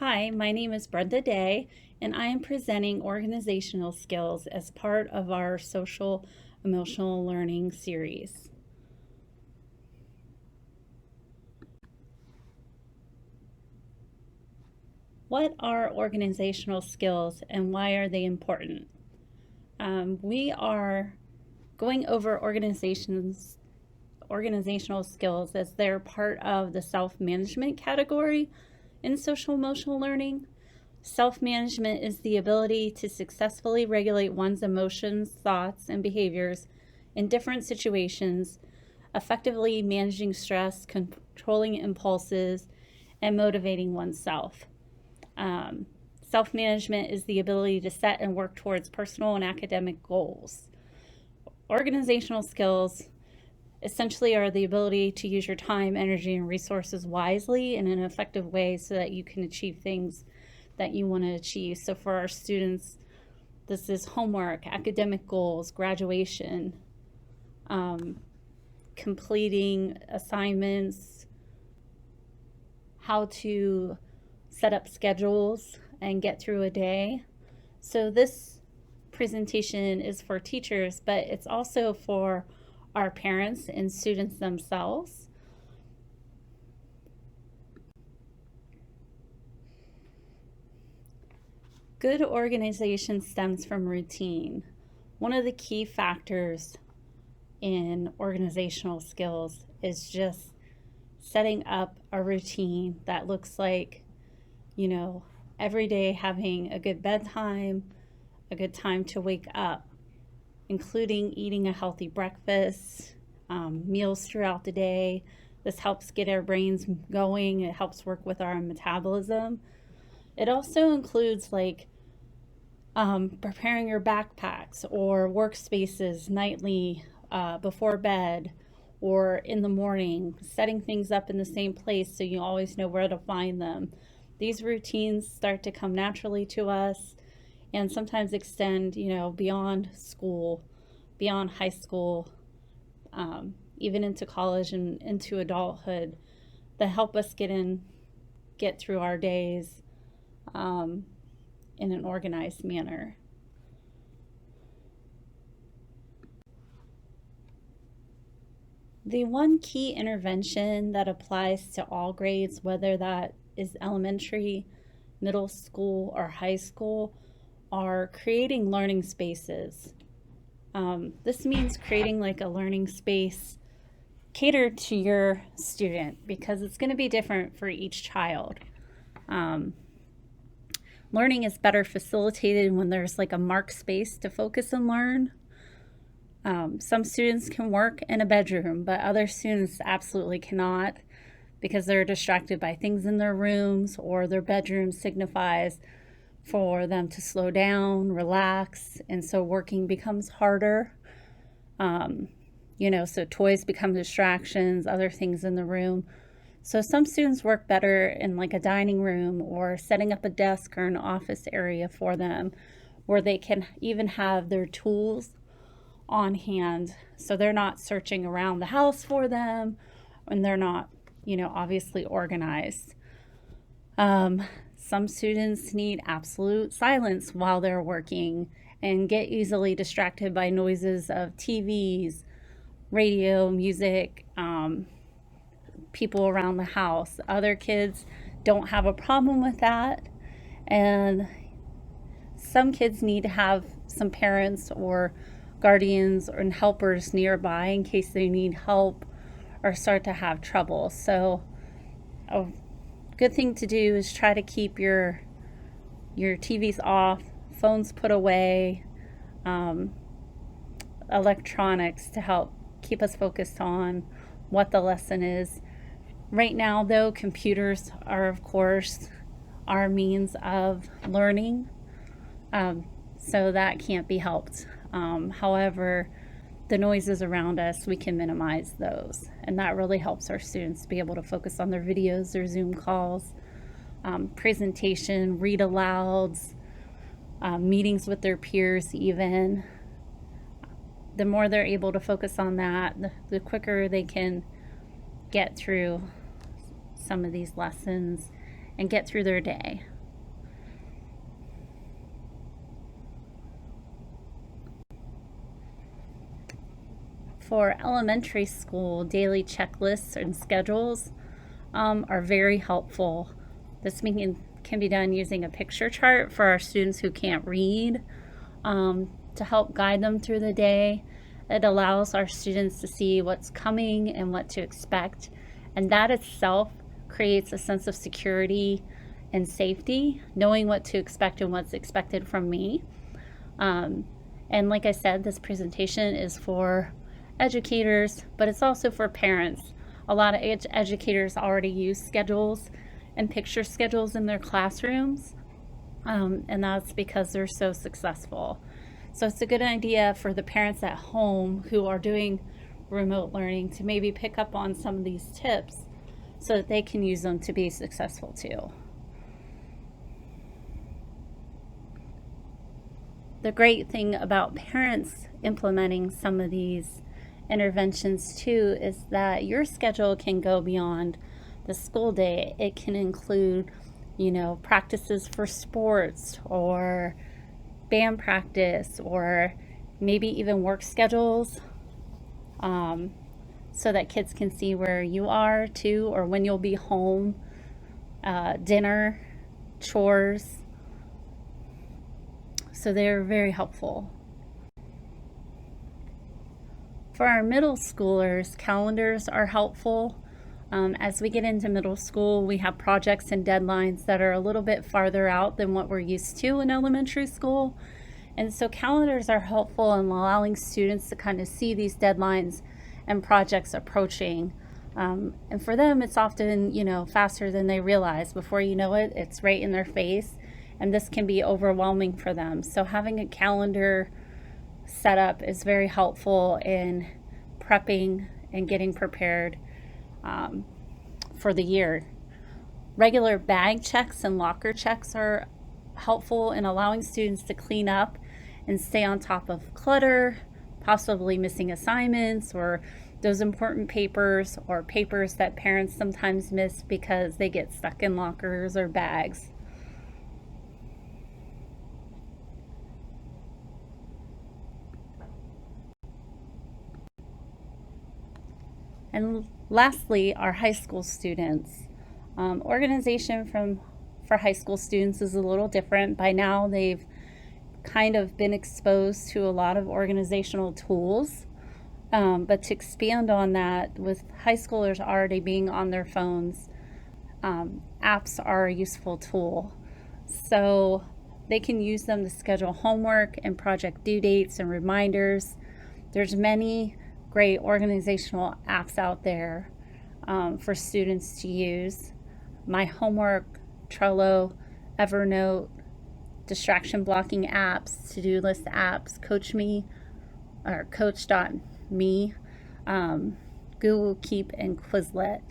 Hi, my name is Brenda Day, and I am presenting organizational skills as part of our social emotional learning series. What are organizational skills and why are they important? We are going over organizational skills as they're part of the self-management category in social emotional learning. Self-management is the ability to successfully regulate one's emotions, thoughts, and behaviors in different situations, effectively managing stress, controlling impulses, and motivating oneself. Self-management is the ability to set and work towards personal and academic goals. Organizational skills essentially are the ability to use your time, energy, and resources wisely in an effective way so that you can achieve things that you want to achieve. So for our students, this is homework, academic goals, graduation, completing assignments, how to set up schedules and get through a day. So this presentation is for teachers, but it's also for our parents and students themselves. Good organization stems from routine. One of the key factors in organizational skills is just setting up a routine that looks like, every day having a good bedtime, a good time to wake up, including eating a healthy breakfast, meals throughout the day. This helps get our brains going. It helps work with our metabolism. It also includes preparing your backpacks or workspaces nightly before bed or in the morning, setting things up in the same place so you always know where to find them. These routines start to come naturally to us and sometimes extend, beyond school, beyond high school, even into college and into adulthood, that help us get through our days in an organized manner. The one key intervention that applies to all grades, whether that is elementary, middle school, or high school, are creating learning spaces. This means creating a learning space catered to your student because it's going to be different for each child. Learning is better facilitated when there's a marked space to focus and learn. Some students can work in a bedroom, but other students absolutely cannot because they're distracted by things in their rooms, or their bedroom signifies for them to slow down, relax, and so working becomes harder. So toys become distractions, other things in the room. So some students work better in a dining room or setting up a desk or an office area for them where they can even have their tools on hand so they're not searching around the house for them and they're not, obviously organized. Some students need absolute silence while they're working and get easily distracted by noises of TVs, radio, music, people around the house. Other kids don't have a problem with that. And some kids need to have some parents or guardians and helpers nearby in case they need help or start to have trouble. So a good thing to do is try to keep your TVs off, phones put away, electronics to help keep us focused on what the lesson is. Right now, though, computers are, of course, our means of learning, so that can't be helped. However, the noises around us, we can minimize those, and that really helps our students be able to focus on their videos, their Zoom calls, presentation, read alouds, meetings with their peers even. The more they're able to focus on that, the quicker they can get through some of these lessons and get through their day. for elementary school, daily checklists and schedules are very helpful. This can be done using a picture chart for our students who can't read, to help guide them through the day. It allows our students to see what's coming and what to expect, and that itself creates a sense of security and safety, knowing what to expect and what's expected from me. And like I said, this presentation is for educators, but it's also for parents. A lot of educators already use schedules and picture schedules in their classrooms, and that's because they're so successful. So it's a good idea for the parents at home who are doing remote learning to maybe pick up on some of these tips so that they can use them to be successful too. The great thing about parents implementing some of these interventions too is that your schedule can go beyond the school day. It can include, practices for sports or band practice, or maybe even work schedules, so that kids can see where you are too, or when you'll be home, dinner, chores. So they're very helpful. For our middle schoolers, calendars are helpful. As we get into middle school, we have projects and deadlines that are a little bit farther out than what we're used to in elementary school. And so calendars are helpful in allowing students to kind of see these deadlines and projects approaching. And for them, it's often, faster than they realize. Before you know it, it's right in their face. And this can be overwhelming for them. So having a calendar set up is very helpful in prepping and getting prepared for the year. Regular bag checks and locker checks are helpful in allowing students to clean up and stay on top of clutter, possibly missing assignments, or those important papers, or papers that parents sometimes miss because they get stuck in lockers or bags. And lastly, our high school students. Organization for high school students is a little different. By now, they've kind of been exposed to a lot of organizational tools. But to expand on that, with high schoolers already being on their phones, apps are a useful tool. So they can use them to schedule homework and project due dates and reminders. There's many great organizational apps out there for students to use. My Homework, Trello, Evernote, distraction blocking apps, to-do list apps, CoachMe or Coach.me, Google Keep, and Quizlet.